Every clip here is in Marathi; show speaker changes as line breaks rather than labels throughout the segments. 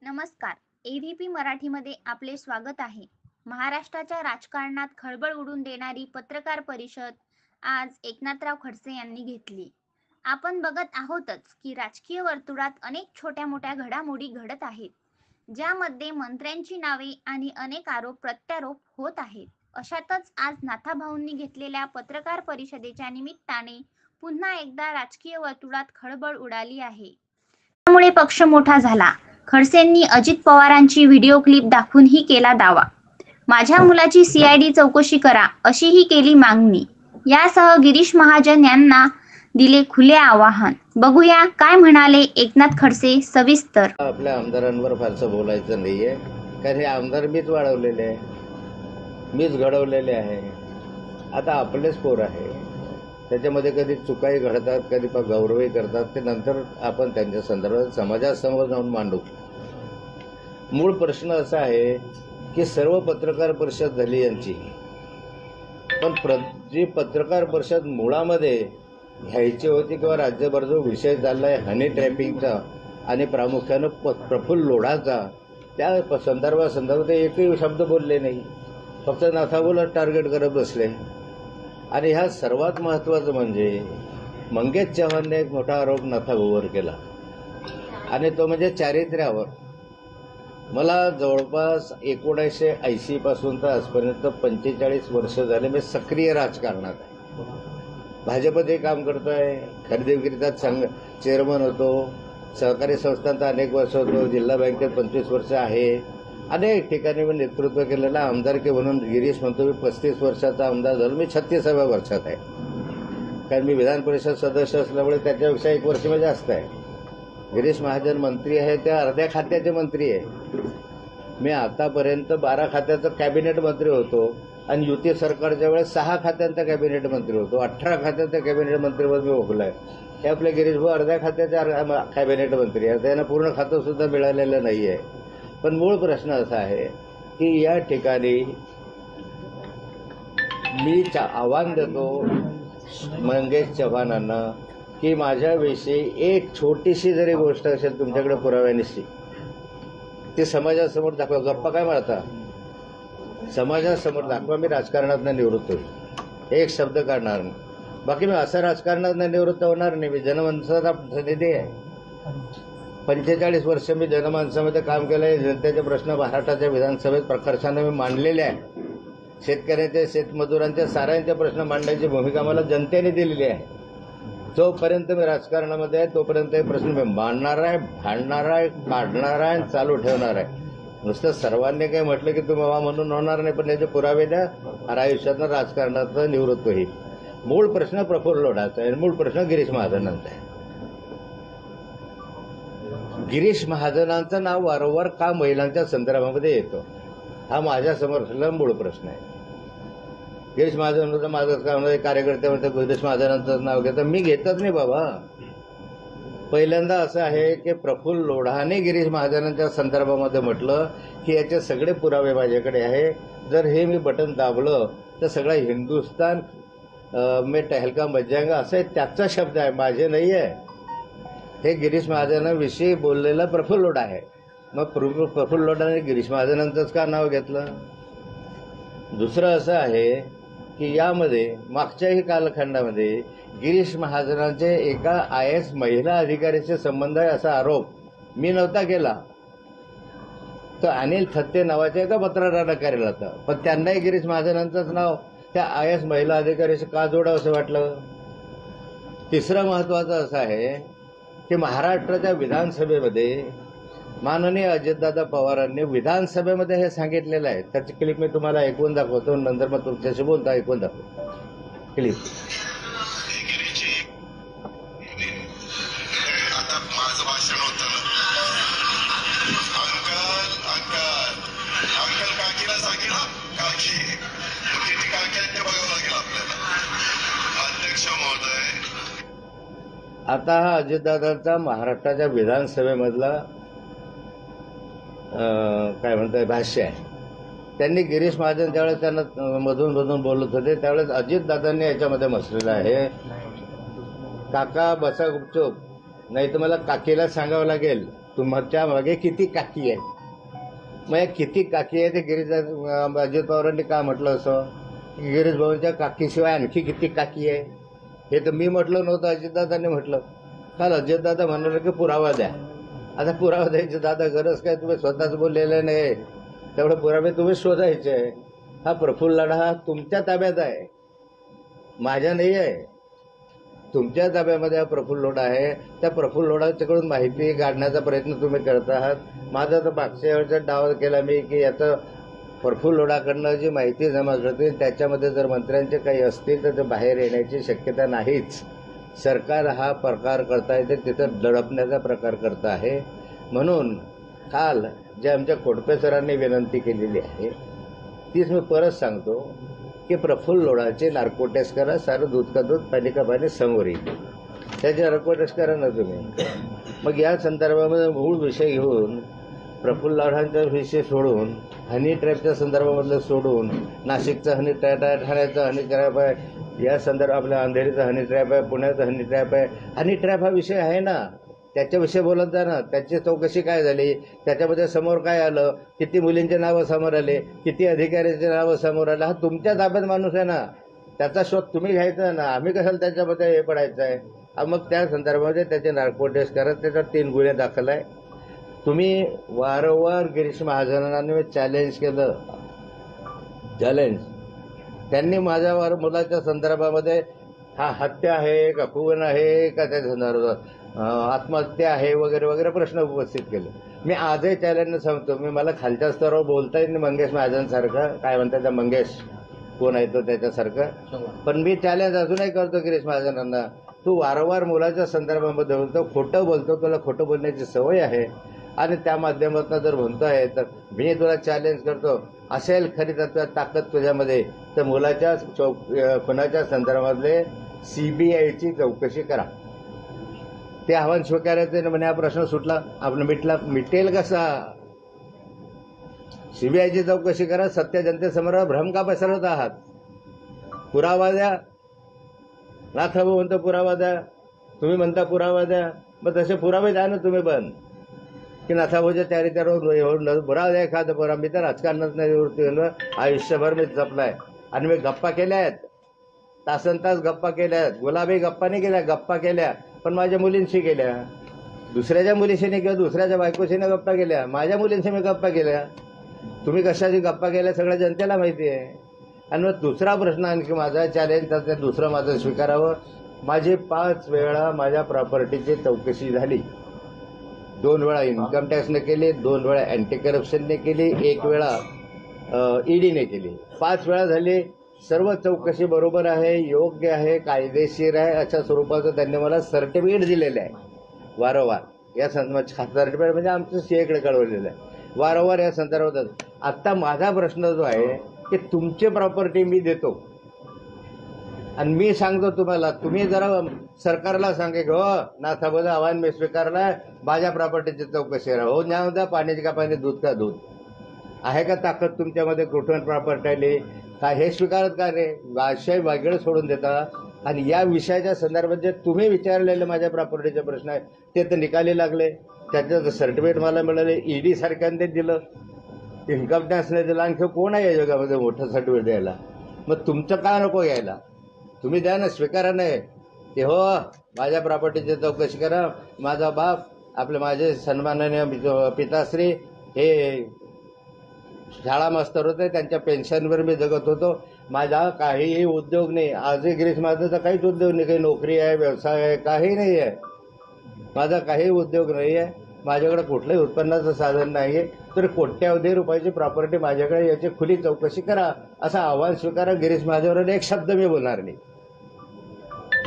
नमस्कार. एव्हीपी मराठीमध्ये आपले स्वागत आहे. महाराष्ट्राच्या राजकारणात खळबळ उडून देणारी पत्रकार परिषद आज एकनाथराव खडसे यांनी घेतली. आपण बघत आहोतच की राजकीय वर्तुळात अनेक छोट्या-मोठ्या घडामोडी घडत आहेत, ज्यामध्ये मंत्र्यांची नावे आणि अनेक आरोप प्रत्यारोप होत आहेत. अशातच आज नाथाभाऊंनी घेतलेल्या पत्रकार परिषदेच्या निमित्ताने पुन्हा एकदा राजकीय वर्तुळात खळबळ उडाली आहे. त्यामुळे पक्ष मोठा झाला. खडसेंनी अजित पवारांची व्हिडिओ क्लिप दाखवूनही केला दावा. माझ्या मुलाची सीआयडी चौकशी करा अशीही केली मागणी. यासह गिरीश महाजन यांना दिले खुले आवाहन. बघूया काय म्हणाले एकनाथ खडसे सविस्तर.
आपल्या आमदारांवर फारसं बोलायचं नाहीये, कारण हे आमदार मीच वाढवलेले आहे, मीच घडवलेले आहे. आता आपलेच पोर आहे, त्याच्यामध्ये कधी चुकाही घडतात, कधी गौरवही करतात. ते नंतर आपण त्यांच्या संदर्भात समाजासमोर जाऊन मांडू. मूळ प्रश्न असा आहे की सर्व पत्रकार परिषद झाली यांची, पण जी पत्रकार परिषद मुळामध्ये घ्यायची होती किंवा राज्यभर जो विषय चाललाय हनी ट्रॅपिंगचा आणि प्रामुख्यानं प्रफुल्ल लोढाचा, त्या संदर्भात एकही शब्द बोलले नाही. फक्त नाथाभाऊला टार्गेट करत बसले. आणि ह्या सर्वात महत्त्वाचं म्हणजे मंगेश चव्हाणने एक मोठा आरोप नाथाभाऊवर केला, आणि तो म्हणजे चारित्र्यावर. मला जवळपास 1980 पासून तर आजपर्यंत 45 वर्ष झाले मी सक्रिय राजकारणात आहे. भाजपचे काम करतोय, खरेदी विक्रीचा चेअरमन होतो, सहकारी संस्थांचा अनेक वर्ष होतो, जिल्हा बँकेत 25 वर्ष आहे, अनेक ठिकाणी मी नेतृत्व केलेलं. आमदारकी म्हणून गिरीश म्हणतो मी 35 वर्षाचा आमदार झालो. मी 36व्या वर्षात आहे, कारण मी विधान परिषद सदस्य असल्यामुळे त्याच्यापेक्षा 1 वर्ष मी जास्त आहे. गिरीश महाजन मंत्री आहे, त्या अर्ध्या खात्याचे मंत्री आहे. मी आतापर्यंत 12 खात्याचा कॅबिनेट मंत्री होतो, आणि युती सरकारच्या वेळेस 6 खात्यांचा कॅबिनेट मंत्री होतो. 18 खात्याचा कॅबिनेट मंत्रीपद मी भोगलाय. हे आपले गिरीश भाऊ अर्ध्या खात्याचे कॅबिनेट मंत्री आहे, त्यांना पूर्ण खातं सुद्धा मिळालेलं नाही आहे. पण मूळ प्रश्न असा आहे की या ठिकाणी मी आव्हान देतो मंगेश चव्हाणांना की माझ्याविषयी एक छोटीशी जरी गोष्ट असेल तुमच्याकडे पुराव्यानिशी, ती समाजासमोर दाखवा. गप्पा काय मारता, समाजासमोर दाखवा. मी राजकारणातनं निवृत्त होईल, एक शब्द काढणार नाही. बाकी मी असं राजकारणातनं निवृत्त होणार नाही. मी जनमानसाचा प्रतिनिधी आहे. 45 वर्ष मी जनमानसामध्ये काम केलं आहे. जनतेचे प्रश्न महाराष्ट्राच्या विधानसभेत प्रकर्षाने मी मांडलेले आहे. शेतकऱ्यांचे, शेतमजुरांचे, साऱ्यांचे प्रश्न मांडण्याची भूमिका मला जनतेने दिलेली आहे. जोपर्यंत मी राजकारणामध्ये आहे तोपर्यंत हे प्रश्न मी मांडणार आहे, भांडणार आहे, काढणार आहे, चालू ठेवणार आहे. नुसतं सर्वांनी काही म्हटलं की तुम्ही बाबा म्हणून होणार नाही, पण त्याचे पुरावे द्या. आयुष्यातनं राजकारणाचं निवृत्त होईल. मूळ प्रश्न प्रफुल्ल लोढाचा आहे, मूळ प्रश्न गिरीश महाजनांचा आहे. गिरीश महाजनांचं नाव वारंवार का महिलांच्या संदर्भामध्ये येतं, हा माझ्या समोर असलेला मूळ प्रश्न आहे. गिरीश महाजन माझं काम कार्यकर्ते म्हणतात गिरीश महाजनांचं नाव घेतं, मी घेतच नाही बाबा. पहिल्यांदा असं आहे की प्रफुल्ल लोढाने गिरीश महाजनांच्या संदर्भामध्ये म्हटलं की याचे सगळे पुरावे माझ्याकडे आहे. जर हे मी बटन दाबलं तर सगळा हिंदुस्तान में टहलका मच जाएगा, असं त्याचा शब्द आहे, माझे नाही आहे. हे गिरीश महाजनांविषयी बोललेलं प्रफुल्ल लोढा आहे. मग प्रफुल्ल लोढाने गिरीश महाजनांचंच का नाव घेतलं? दुसरं असं आहे की यामध्ये मागच्याही कालखंडामध्ये गिरीश महाजनांचे एका IAS महिला अधिकाऱ्याचे संबंध आहे असा आरोप मी नव्हता केला, तर अनिल थत्ते नावाच्या एका पत्रकारानं केला होता. पण त्यांनाही गिरीश महाजनांचंच नाव त्या IAS महिला अधिकाऱ्याशी का जोडावं असं वाटलं? तिसरं महत्त्वाचं असं आहे की महाराष्ट्राच्या विधानसभेमध्ये माननीय अजितदादा पवारांनी विधानसभेमध्ये हे सांगितलेलं आहे. त्याची क्लिप मी तुम्हाला ऐकून दाखवतो, नंतर मग तुमच्याशी बोलता. ऐकून दाखवतो क्लिप.
आता माझं भाषण होतं अंकल काकीला सांगितलं, काकी किती काकी आहेत ते बघावं लागेल आपल्याला. अध्यक्ष महोदय,
आता हा अजितदादांचा महाराष्ट्राच्या विधानसभेमधला काय म्हणतात भाष्य आहे. त्यांनी गिरीश महाजन ज्यावेळेस त्यांना मधून मधून बोलत होते त्यावेळेस अजितदादांनी याच्यामध्ये म्हटलेलं आहे, काका बसा गुपचूप, नाही तर मला काकीला सांगावं लागेल तुमच्या मागे किती काकी आहे. मग या किती काकी आहे ते गिरीश अजित पवारांनी का म्हटलं असं, गिरीश भाऊंच्या काकीशिवाय आणखी किती काकी आहे. हे तर मी म्हटलं नव्हतं, अजितदादांनी म्हटलं. काल अजितदादा म्हणाले की पुरावा द्या. आता पुरावा द्यायची दादा गरज काय, तुम्ही स्वतःच बोललेले नाही, तेवढे पुरावे तुम्ही शोधायचे. हा प्रफुल्ल लढा हा तुमच्या ताब्यात आहे, माझ्या नाही आहे. तुमच्या ताब्यामध्ये हा प्रफुल्ल लोढा आहे. त्या प्रफुल्ल लोढाच्याकडून माहिती काढण्याचा प्रयत्न तुम्ही करत आहात. माझा तर मागच्या वेळचा डाव केला मी की याचं प्रफुल्ल लोढाकडनं जी माहिती जमा करते त्याच्यामध्ये जर मंत्र्यांचे काही असतील तर ते बाहेर येण्याची शक्यता नाहीच. सरकार हा प्रकार करता येते तिथं दडपण्याचा प्रकार करता आहे. म्हणून काल जे आमच्या खोडपे सरांनी विनंती केलेली आहे तीच मी परत सांगतो की प्रफुल्ल लोढाचे नार्को टेस्ट करा, सारं दूध का दूध पाणी का पाणी समोर येईल, त्याचे नार्को टेस्ट करा ना तुम्ही. मग या संदर्भामध्ये मूळ विषय घेऊन प्रफुल्ल लोढांचा विषय सोडून, हनी ट्रॅपच्या संदर्भामधलं सोडून, नाशिकचा हनी ट्रॅप आहे, ठाण्याचा हनी ट्रॅप आहे, या संदर्भात आपल्या अंधेरीचा हनी ट्रॅप आहे, पुण्याचा हनी ट्रॅप आहे. हनी ट्रॅप हा विषय आहे ना, त्याच्याविषयी बोलत जा ना. त्याची चौकशी काय झाली, त्याच्यामध्ये समोर काय आलं, किती मुलींचे नावं समोर आले, किती अधिकाऱ्यांचे नावं समोर आले, हा तुमच्या ताब्यात माणूस आहे ना, त्याचा शोध तुम्ही घ्यायचा ना. आम्ही कशाला त्याच्यामध्ये हे पडायचं आहे. मग त्या संदर्भामध्ये त्याचे नार्को टेस्ट करत त्याच्यावर 3 गुन्हे दाखल आहे. तुम्ही वारंवार गिरीश महाजनांनी चॅलेंज केलं, चॅलेंज त्यांनी माझ्या मुलाच्या संदर्भामध्ये हा हत्या आहे का खून आहे का त्या संदर्भात आत्महत्या आहे वगैरे वगैरे प्रश्न उपस्थित केले. मी आजही चॅलेंजनं सांगतो, मी मला खालच्या स्तरावर बोलता येईल मंगेश महाजनसारखं, काय म्हणतात त्या मंगेश कोण आहे तो त्याच्यासारखं, पण मी चॅलेंज अजूनही करतो गिरीश महाजनांना. तू वारंवार मुलाच्या संदर्भामध्ये बोलतो, खोटं बोलतो, तुला खोटं बोलण्याची सवय आहे आणि त्या माध्यमातून जर म्हणतोय तर मी तुला चॅलेंज करतो, असेल खरी ताकद तुझ्यामध्ये तर मुलाच्या खुनाच्या संदर्भातले सीबीआयची चौकशी करा. ते आव्हान स्वीकारायचं म्हणे, हा प्रश्न सुटला, आपण मिटेल कसा. सीबीआयची चौकशी करा. सत्य जनतेसमोर भ्रम का पसरवत आहात. पुरावा द्या. नाथाभाऊ म्हणतो पुरावा द्या, तुम्ही म्हणता पुरावा द्या, मग तसे पुरावे द्या ना तुम्ही पण, की नाथाभाऊच्या चारित्र्यावर पुरावा द्या एखादा पुरा. मी तर राजकारणात नाही, आयुष्यभर मी जपलाय आणि मी गप्पा केल्या आहेत, तासन तास गप्पा केल्या आहेत. गुलाबी गप्पा नाही केल्या, गप्पा केल्या, पण माझ्या मुलींशी केल्या. दुसऱ्याच्या मुलीशी नाही किंवा दुसऱ्याच्या बायकोशी नाही गप्पा केल्या, माझ्या मुलींशी मी गप्पा केल्या. तुम्ही कशाची गप्पा केल्या सगळ्या जनतेला माहिती आहे. आणि मग दुसरा प्रश्न आणखी माझा चॅलेंज, तर दुसरं माझं स्वीकारावं. माझी 5 वेळा माझ्या प्रॉपर्टीची चौकशी झाली. 2 वेळा इन्कम टॅक्सने केली, 2 वेळा अँटी करप्शनने केली, 1 वेळा ईडीने केली. 5 वेळा झाली. सर्व चौकशी बरोबर आहे, योग्य आहे, कायदेशीर आहे अशा स्वरूपाचं त्यांनी मला सर्टिफिकेट दिलेलं आहे वारंवार. या सर्टिफिकेट म्हणजे आमचं सीएकडे कळवलेलं आहे वारंवार या संदर्भात. आत्ता माझा प्रश्न जो आहे की तुमची प्रॉपर्टी मी देतो आणि मी सांगतो तुम्हाला, तुम्ही जरा सरकारला सांगे हो नाथाभाऊचं आव्हान मी स्वीकारलंय, माझ्या प्रॉपर्टीची चौकशी राहा. हो न्याय द्या, पाण्याची का पाणी, दूध का दूध. आहे का ताकद तुमच्यामध्ये कुठून प्रॉपर्टी आली काय हे स्वीकारत का रे. विषय वेगळं सोडून देता आणि या विषयाच्या संदर्भात जे तुम्ही विचारलेले माझ्या प्रॉपर्टीचे प्रश्न आहे ते तर निकाली लागले. त्याचं सर्टिफिकेट मला मिळाले, ईडी सारख्याने दिलं, इन्कम टॅक्सने दिलं. आणखी कोण आहे या जगामध्ये मोठं सर्टिफिकेट द्यायला. मग तुमचं का नको घ्यायला, तुम्ही द्या ना, स्वीकारा नाही की हो माझ्या प्रॉपर्टीची चौकशी करा. माझा बाप माझे सन्माननीय पिताश्री हे शाळा मास्तर होते, त्यांच्या पेन्शनवर मी जगत होतो. माझा काहीही उद्योग नाही. आजही गिरीश माझा काहीच उद्योग नाही, काही नोकरी आहे, व्यवसाय आहे, काही नाही आहे. माझा काही उद्योग नाही आहे, माझ्याकडे कुठलंही उत्पन्नाचं साधन नाही आहे. तर कोट्यावधी रुपयाची प्रॉपर्टी माझ्याकडे, याची खुली चौकशी करा असं आव्हान स्वीकारा. गिरीश माझ्यावर एक शब्द मी बोलणार नाही,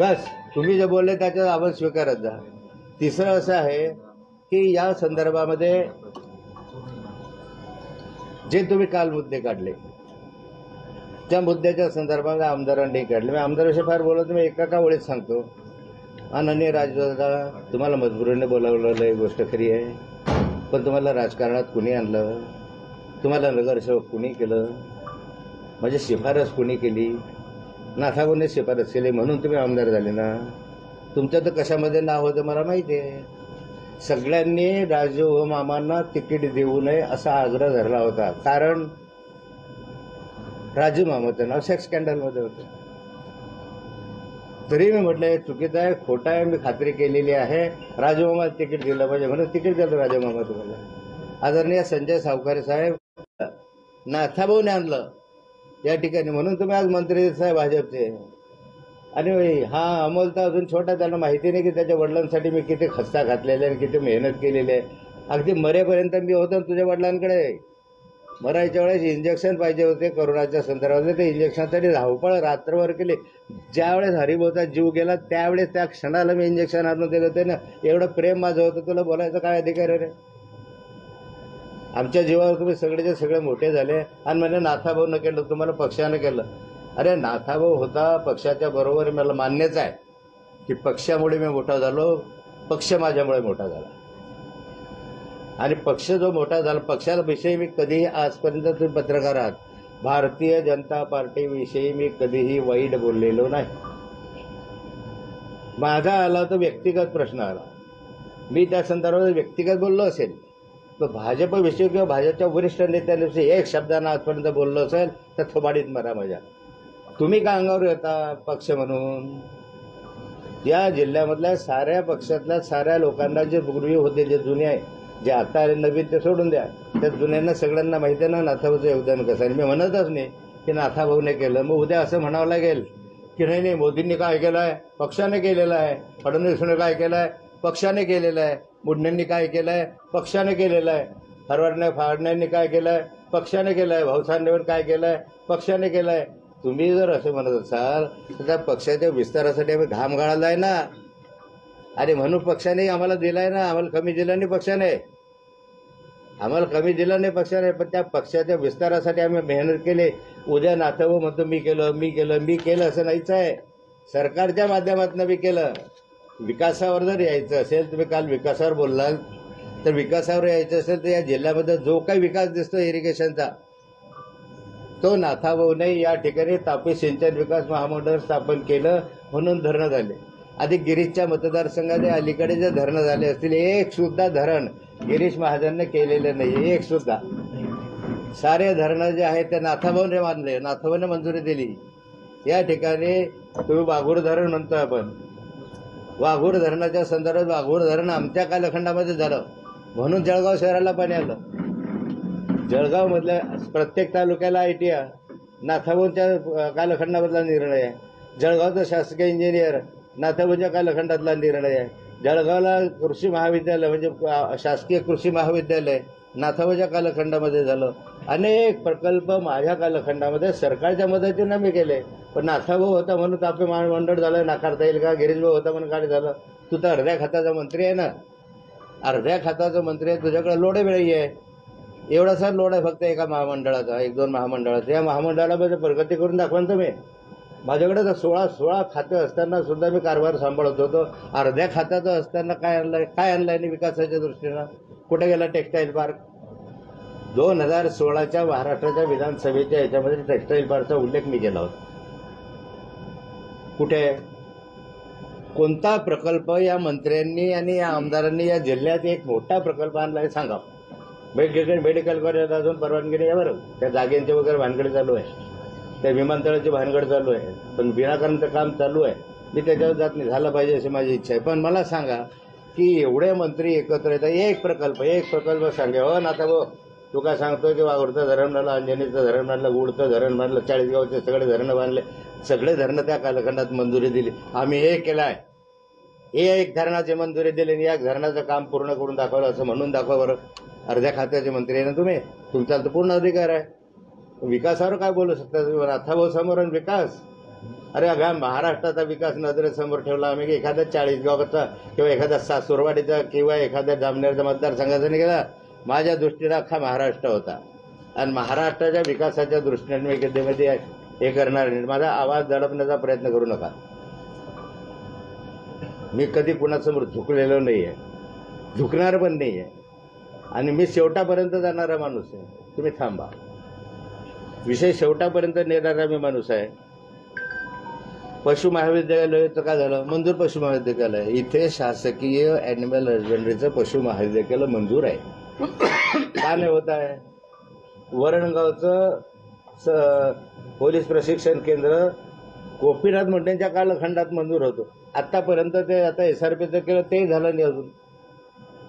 बस. तुम्ही जे बोलले त्याचं आव्हान स्वीकारत जा. तिसरं असं आहे की या संदर्भामध्ये जे तुम्ही काल मुद्दे काढले त्या मुद्द्याच्या संदर्भामध्ये आमदारांनी काढले. मी आमदाराविषयी फार बोलत मी एका ओळीत सांगतो. अनन्य राजदादा, तुम्हाला मजबुरीने बोलावलेलं ही गोष्ट खरी आहे, पण तुम्हाला राजकारणात कुणी आणलं, तुम्हाला नगरसेवक कुणी केलं, माझी शिफारस कुणी केली, नाथाभाऊने शिफारस केली म्हणून तुम्ही आमदार झाले ना. तुमचं तर कशामध्ये नाव होतं मला माहिती आहे. सगळ्यांनी राजू मामांना तिकीट देऊ नये असा आग्रह धरला होता. कारण राजू मामाचं नाव सेक्स स्कॅन्डलमध्ये होतं. तरी मी म्हटलं हे चुकीचं आहे, खोटं आहे, मी खात्री केलेली आहे, राजू मामा तिकीट दिलं पाहिजे म्हणून तिकीट दिलं राजू मामा तुम्हाला. आदरणीय संजय सावकारे साहेब नाथाभाऊने आणलं या ठिकाणी म्हणून तुम्ही आज मंत्री साहेब भाजपचे. आणि हा अमोल तर अजून छोटा, त्यांना माहिती नाही की त्याच्या वडिलांसाठी मी किती खस्ता घातलेला आहे, किती मेहनत केलेली आहे. अगदी मरेपर्यंत मी होतो तुझ्या वडिलांकडे. मरायच्या वेळेस इंजेक्शन पाहिजे होते कोरोनाच्या संदर्भात, ते इंजेक्शनसाठी धावपळ रात्रभर केली. ज्यावेळेस हरिभाऊचा जीव गेला त्यावेळेस त्या क्षणाला मी इंजेक्शन आणून दिलं होते ना. एवढं प्रेम माझं होतं, तुला बोलायचं काय अधिकार आहे रे? आमच्या जीवावर तुम्ही सगळेचे सगळे मोठे झाले आणि म्हणजे नाथाभाऊनं केलं, तुम्हाला पक्षानं केलं. अरे नाथाभाऊ होता पक्षाच्या बरोबर, मला मान्यच आहे की पक्षामुळे मी मोठा झालो, पक्ष माझ्यामुळे मोठा झाला. आणि पक्ष जो मोठा झाला, पक्षाविषयी मी कधीही आजपर्यंत, तुम्ही पत्रकार आहात, भारतीय जनता पार्टीविषयी मी कधीही वाईट बोललेलो नाही. माझा आला तो व्यक्तिगत प्रश्न आला, मी त्या संदर्भात व्यक्तिगत बोललो असेल, तर भाजपविषयी किंवा भाजपच्या वरिष्ठ नेत्यांविषयी एक शब्दांना आजपर्यंत बोललो असेल तर थोबाडीत मारा माझ्या. तुम्ही का अंगावर येता पक्ष म्हणून? या जिल्ह्यामधल्या साऱ्या पक्षातल्या साऱ्या लोकांना जे पूर्वी होते, जे जुने आहे, जे आता आले नवीन, ते सोडून द्या. त्या जुन्यांना सगळ्यांना माहिती आहे ना नाथाभाऊचं योगदान कसं आहे. मी म्हणतच नाही की नाथाभाऊने केलं, मग उद्या असं म्हणावं लागेल की नाही मोदींनी काय केलं आहे, पक्षाने केलेलं आहे, फडणवीसने काय केलं आहे, पक्षाने केलेलं आहे, मुंडेंनी काय केलं आहे, पक्षाने केलेलं आहे, फडणवीसांनी काय केलं आहे, पक्षाने केलं आहे, भाऊसाहेबांनी काय केलं आहे, पक्षाने केलं आहे. तुम्ही जर असं म्हणत असाल तर त्या पक्षाच्या विस्तारासाठी आम्ही घाम गाळायला आहे ना. अरे म्हणून पक्षाने आम्हाला दिलाय ना, आम्हाला कमी दिला नाही पक्षाने, आम्हाला कमी दिला नाही पक्षाने, पण त्या पक्षाच्या विस्तारासाठी आम्ही मेहनत केली. उद्या नाथाभाऊ म्हणतो मी केलं असं नाहीच आहे. सरकारच्या माध्यमातून मी केलं. विकासावर जर यायचं असेल, तुम्ही काल विकासावर बोललाल, तर विकासावर यायचं असेल तर या जिल्ह्यामध्ये जो काही विकास दिसतो इरिगेशनचा, तो नाथाभाऊने या ठिकाणी तापी सिंचन विकास महामंडळ स्थापन केलं म्हणून धरणं झाले. आधी गिरीशच्या मतदारसंघात अलीकडे जे धरणं झाले असतील, एक सुद्धा धरण गिरीश महाजनने केलेलं नाही, एक सुद्धा. सारे धरणं जे आहेत ते नाथाभाऊने बांधले, नाथाभाऊने मंजुरी दिली. या ठिकाणी तुम्ही वाघूर धरण म्हणतो आपण, वाघूर धरणाच्या संदर्भात वाघूर धरण आमच्या कालखंडामध्ये झालं म्हणून जळगाव शहराला पाणी आलं. जळगावमधल्या प्रत्येक तालुक्याला ITI नाथाभाऊंच्या कालखंडामधला निर्णय आहे. जळगावचं शासकीय इंजिनियर नाथाभाऊंच्या कालखंडातला निर्णय आहे. जळगावला कृषी महाविद्यालय म्हणजे शासकीय कृषी महाविद्यालय नाथाभाऊंच्या कालखंडामध्ये झालं. अनेक प्रकल्प माझ्या कालखंडामध्ये सरकारच्या मदतीनं मी केले. पण नाथाभाऊ होता म्हणून तापी महामंडळ झालं नाकारता येईल का? गिरीशभाऊ होता म्हणून काय झालं? तू तर अर्ध्या खात्याचा मंत्री आहे ना, अर्ध्या खात्याचा मंत्री आहे, तुझ्याकडे लोडे वेळी आहे. एवढासा लोड आहे फक्त एका महामंडळाचा, 1-2 महामंडळाचा. या महामंडळामध्ये प्रगती करून दाखवा ना तुम्ही. माझ्याकडे तर 16 खाते असताना सुद्धा मी कारभार सांभाळत होतो. अर्ध्या खात्याचं असताना काय आणलंय विकासाच्या दृष्टीनं? कुठे गेला टेक्स्टाईल पार्क? 2016च्या महाराष्ट्राच्या विधानसभेच्या याच्यामध्ये टेक्स्टाईल पार्कचा उल्लेख मी केला होता. कुठे कोणता प्रकल्प या मंत्र्यांनी आणि या आमदारांनी या जिल्ह्यात एक मोठा प्रकल्प आणलाय सांगा. मेडिकल कॉलेज अजून परवानगी नाही आहे बरं, त्या जागेंची वगैरे भानगड चालू आहे, त्या विमानतळाची भानगड चालू आहे, पण विनाकारणचं काम चालू आहे. मी त्याच्यावर जात नाही, झालं पाहिजे अशी माझी इच्छा आहे. पण मला सांगा की एवढे मंत्री एकत्र येतात, एक प्रकल्प सांगे. हो नाथाभाऊ, तू काय सांगतोय की वाघूरचं धरण बांधलं, अंजनीचं धरण बांधलं, गुडचं धरण बांधलं, 40गावचे सगळे धरणं बांधले, सगळे धरणं त्या कालखंडात मंजुरी दिली. आम्ही हे केलं आहे, एक धरणाची मंजुरी दिली आणि एक धरणाचं काम पूर्ण करून दाखवलं असं म्हणून दाखवा बरं. अर्ध्या खात्याचे मंत्री आहे ना तुम्ही, तुमचा तर पूर्ण अधिकार आहे. विकासावर काय बोलू शकता तुम्ही? नाथाभाऊ समोर विकास? अरे अगं महाराष्ट्राचा विकास नजरेसमोर ठेवला आम्ही, एखाद्या 40गावचा किंवा एखाद्या सासुरवाडीचा किंवा एखाद्या जामनेरच्या मतदारसंघाचा नाही गेला. माझ्या दृष्टीने अख्खा महाराष्ट्र होता आणि महाराष्ट्राच्या विकासाच्या दृष्टीने मी कधीमध्ये हे करणार नाही. माझा आवाज दडपण्याचा प्रयत्न करू नका. मी कधी कुणासमोर झुकलेलो नाही आहे, झुकणार पण नाही आहे आणि मी शेवटापर्यंत जाणारा माणूस आहे. तुम्ही थांबा, विषय शेवटापर्यंत नेणारा मी माणूस आहे. पशु महाविद्यालयाचं काय झालं? मंजूर पशु महाविद्यालय. इथे शासकीय ॲनिमल हजबंडरीचं पशु महाविद्यालय मंजूर आहे. का नाही होत आहे? वरणगावचं पोलीस प्रशिक्षण केंद्र गोपीनाथ मुंडेंच्या कालखंडात मंजूर होतं. आतापर्यंत ते आता SRPचं केलं ते झालं नाही अजून.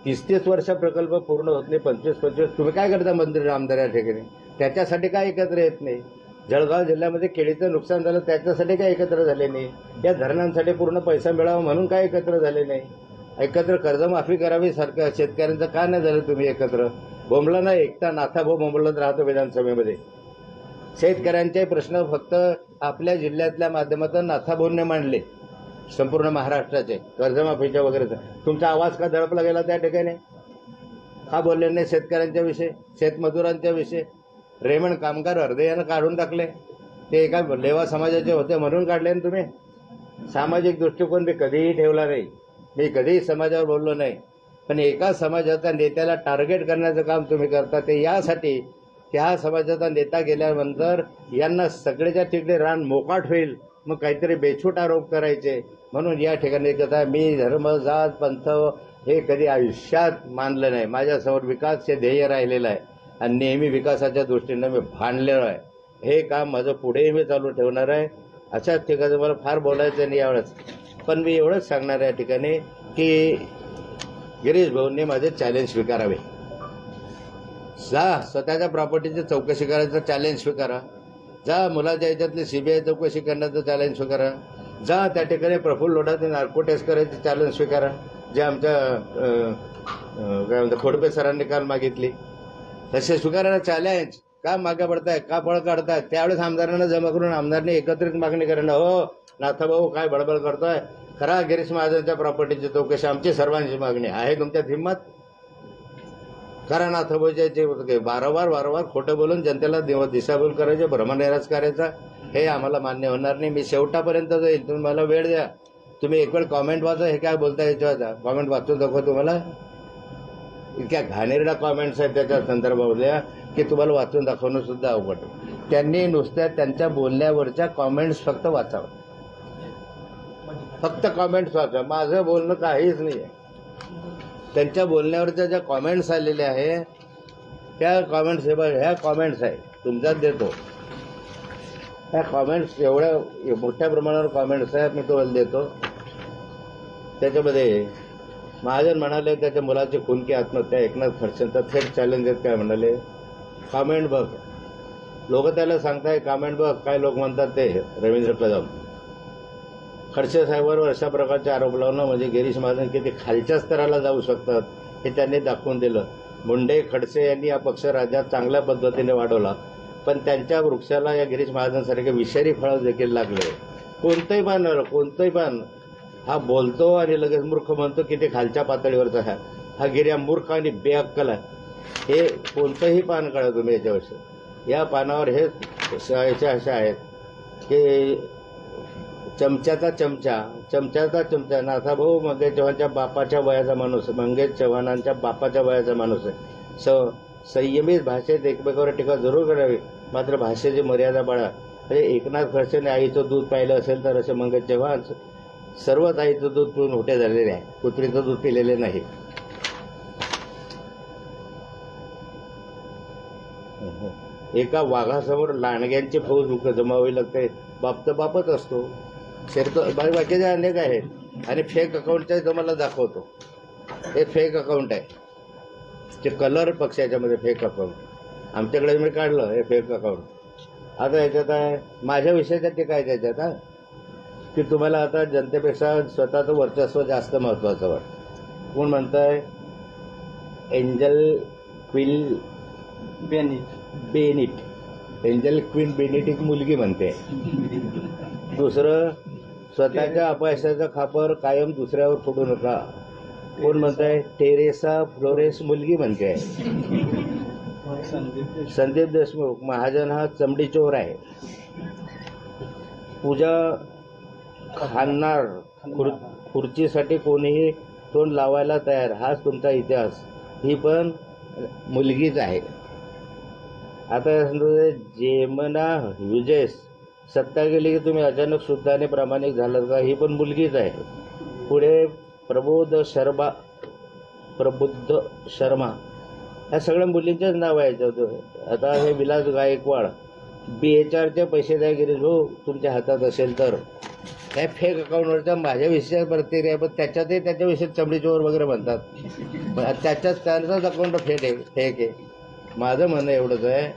30-30 वर्ष प्रकल्प पूर्ण होत नाही. 25-25 तुम्ही काय करता मंत्री आमदार या ठिकाणी? त्याच्यासाठी काय एकत्र येत नाही? जळगाव जिल्ह्यामध्ये केळीचं नुकसान झालं त्याच्यासाठी काय एकत्र झाले नाही? या धरणांसाठी पूर्ण पैसा मिळावा म्हणून काय एकत्र झाले नाही? एकत्र कर्जमाफी करावी सरकार शेतकऱ्यांचं का नाही झालं तुम्ही एकत्र? बोंबला नाही, एकटा नाथाभाऊ बोंबलत राहतो विधानसभेमध्ये. शेतकऱ्यांचे प्रश्न फक्त आपल्या जिल्ह्यातल्या माध्यमातून नाथाभाऊंनी मांडले, संपूर्ण महाराष्ट्राचे कर्जमाफीच्या वगैरे. तुमचा आवाज का दडपला गेला त्या ठिकाणी? का बोलले नाही शेतकऱ्यांच्या विषयी, शेतमजुरांच्या विषयी? रेमंड कामगार हृदयानं काढून टाकले. ते एका लेवा समाजाचे होते म्हणून काढले ना तुम्ही? सामाजिक दृष्टिकोन मी कधीही ठेवला नाही, मी कधीही समाजावर बोललो नाही. पण एका समाजाच्या नेत्याला टार्गेट करण्याचं काम तुम्ही करता ते यासाठी की हा समाजाचा नेता गेल्यानंतर यांना सगळ्याच्या तिकडे रान मोकाट होईल, मग काहीतरी बेछूट आरोप करायचे. म्हणून या ठिकाणी कथा मी धर्म जात पंथ हे कधी आयुष्यात मानलं नाही. माझ्यासमोर विकास हे ध्येय राहिलेलं आहे आणि नेहमी विकासाच्या दृष्टीनं मी भांडलेलो आहे. हे काम माझं पुढेही मी चालू ठेवणार आहे. अशाच ठिकाणी मला फार बोलायचं नाही यावेळेस, पण मी एवढंच सांगणार या ठिकाणी की गिरीश भाऊंनी माझे चॅलेंज स्वीकारावे. जा स्वतःच्या प्रॉपर्टीची चौकशी करायचं चॅलेंज स्वीकारा. जा मुलाच्या याच्यातली CBI चौकशी करण्याचं चॅलेंज स्वीकारा. जा त्या ठिकाणी प्रफुल्ल लोढाचे नार्को टेस्ट करायचं चॅलेंज स्वीकारा, जे आमच्या काय म्हणतात खोडपे सरांनी काल मागितली. तसे स्वीकारायला चॅलेंज. का मागे पडताय, का पळ काढताय? त्यावेळेस आमदारांना जमा करून आमदारांनी एकत्रित मागणी करणं. हो नाथाभाऊ काय बडबड करतोय? खरा गिरीश महाजनच्या प्रॉपर्टीची चौकशी आमची सर्वांची मागणी आहे. तुमच्यात हिंमत करा. नाथाभाऊच्या वारंवार खोटं बोलून जनतेला दिशाभूल करायचे, भ्रमनिराश करायचा, हे आम्हाला मान्य होणार नाही. मी शेवटापर्यंत जाईल. तुम्ही मला वेळ द्या. तुम्ही एक वेळ कॉमेंट वाचा. हे काय बोलताय याच्यावर कॉमेंट वाचून दाखवा. तुम्हाला इतक्या घाणेरड्या कॉमेंट्स आहेत त्याच्या संदर्भातल्या की तुम्हाला वाचून दाखवणं सुद्धा अवघड. त्यांनी नुसत्या त्यांच्या बोलण्यावरच्या कॉमेंट्स फक्त वाचावं. फक्त कॉमेंट्स वाचा. माझं बोलणं काहीच नाही आहे. त्यांच्या बोलण्यावरच्या ज्या कॉमेंट्स आलेल्या आहे त्या कॉमेंट्स ह्या कॉमेंट्स आहे तुमच्यात देतो. ह्या कॉमेंट्स एवढ्या मोठ्या प्रमाणावर कॉमेंट्स आहेत, मी तुम्हाला देतो. त्याच्यामध्ये महाजन म्हणाले त्याच्या मुलाची खुनकी आत्महत्या, एकनाथ खडसेंचा थेट चॅलेंज आहेत. काय म्हणाले? कॉमेंट बघ. लोक त्याला सांगताय कॉमेंट बघ. काय लोक म्हणतात ते रवींद्र कदम खडसे साहेबांवर अशा प्रकारचे आरोप लावणं म्हणजे गिरीश महाजन किती खालच्या स्तराला जाऊ शकतात हे त्यांनी दाखवून दिलं. मुंडे खडसे यांनी हा पक्ष राज्यात चांगल्या पद्धतीने वाढवला, पण त्यांच्या वृक्षाला या गिरीश महाजनसारखे विषारी फळं देखील लागले. कोणतंही पान हा बोलतो आणि लगेच मूर्ख म्हणतो की ते खालच्या पातळीवरचा आहे. हा गिर्या मूर्ख आणि बेअक्कल आहे. हे कोणतंही पान काढा तुम्ही याच्यावर. या पानावर हे अशा आहेत की चमच्याचा चमचा नाथाभाऊ मंगेश चव्हाणांच्या बापाच्या वयाचा माणूस, मंगेश चव्हाणांच्या बापाच्या वयाचा माणूस आहे. संयमित भाषेत एकमेकावर टीका जरूर करावी, मात्र भाषेची मर्यादा पाळा. म्हणजे एकनाथ खडसेने आईचं दूध पाहिलं असेल तर असे मंगेश चव्हाण सर्वच आईचं दूध पिऊन मोठे झालेले आहे, कुत्रीचं दूध पिलेले नाही. एका वाघासमोर लांडग्यांची फौज जमावी लागते. बाप तर बापच असतो. बाकीचे अनेक आहेत आणि फेक अकाउंटचे तुम्हाला दाखवतो. हे फेक अकाउंट आहे. ते कलर पक्षाच्यामध्ये फेक अकाउंट आमच्याकडे मी काढलं. हे फेक अकाउंट. आता याच्यात आहे माझ्या विषयाच्या टीका आहे त्याच्यात. हा की तुम्हाला आता जनतेपेक्षा स्वतःचं वर्चस्व जास्त महत्वाचं वाटतं. कोण म्हणताय? Angel queen beneath. Angel queen beneath एक मुलगी म्हणते. दुसरं, स्वतःच्या अपयशाचा खापर कायम दुसऱ्यावर फोडू नका. कोण म्हणताय? टेरेसा फ्लोरेस मुलगी म्हणते. संदीप देशमुख. महाजन हा चमडी चोर आहे. पूजा खाणार. खुर्चीसाठी कोणीही तोंड लावायला तयार. हाच तुमचा इतिहास. ही पण मुलगीच आहे. आता जेमना ह्युजेस सत्ता गेली की तुम्ही अचानक शुद्ध आणि प्रामाणिक झालात का? ही पण मुलगीच आहे. पुढे प्रबुद्ध शर्मा ह्या सगळ्या मुलींचेच नाव आहे याच्यात. आता हे विलास गायकवाड BHRचे पैसे द्या गिरीश भाऊ तुमच्या हातात असेल तर. काय फेक अकाउंटवरच्या माझ्या विषयात प्रतिक्रिया, पण त्याच्यातही त्याच्याविषयी चमडी चोर वगैरे म्हणतात. पण त्यांचाच अकाउंट फेक आहे. माझं म्हणणं एवढंच आहे,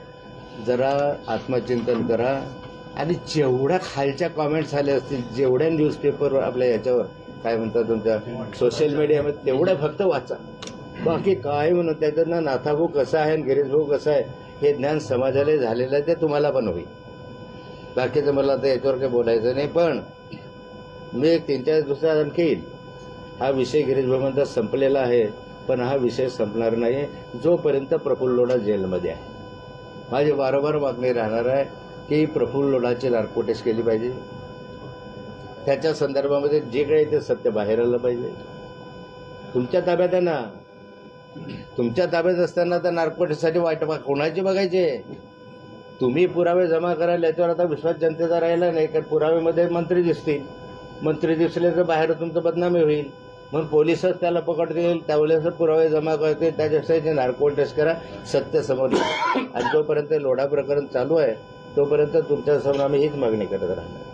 जरा आत्मचिंतन करा आणि जेवढ्या खालच्या कॉमेंट्स आले असतील, जेवढ्या न्यूजपेपरवर आपल्या याच्यावर काय म्हणतात तुमच्या सोशल मीडियामध्ये, तेवढं फक्त वाचा. बाकी काय म्हणून त्याच्यातनं नाथाभाऊ कसा आहे आणि गिरीश भाऊ कसा आहे हे ज्ञान समाजाला झालेलं आहे, ते तुम्हाला पण होईल. बाकीचं मला आता याच्यावर काही बोलायचं नाही. पण मी एक 3-4 दिवसात आणखी येईल. हा विषय गिरीश भाऊ म्हणतात संपलेला आहे, पण हा विषय संपणार नाही जोपर्यंत प्रफुल्ल लोढा जेलमध्ये आहे. माझी वारंवार मागणी राहणार आहे की प्रफुल्ल लोढाची नार्कोटेस्ट केली पाहिजे. त्याच्या संदर्भामध्ये जे काही ते सत्य बाहेर आलं पाहिजे. तुमच्या ताब्यात आहे ना, तुमच्या ताब्यात असताना तर नार्कोटेस्टसाठी वाट कोणाची बघायचे? तुम्ही पुरावे जमा कराल याच्यावर आता विश्वास जनतेचा राहिला नाही. कारण पुराव्यामध्ये मंत्री दिसतील, मंत्री दिसले तर बाहेर तुमचं बदनामी होईल, मग पोलिसच त्याला पकडतील, त्यावेळेस पुरावे जमा करतील. त्याच्यासाठी नार्कोटेस्ट करा, सत्य समोर येईल. आणि जोपर्यंत लोढा प्रकरण चालू आहे तोपर्यंत तुमच्यासमोर आम्ही हीच मागणी करत राहणार.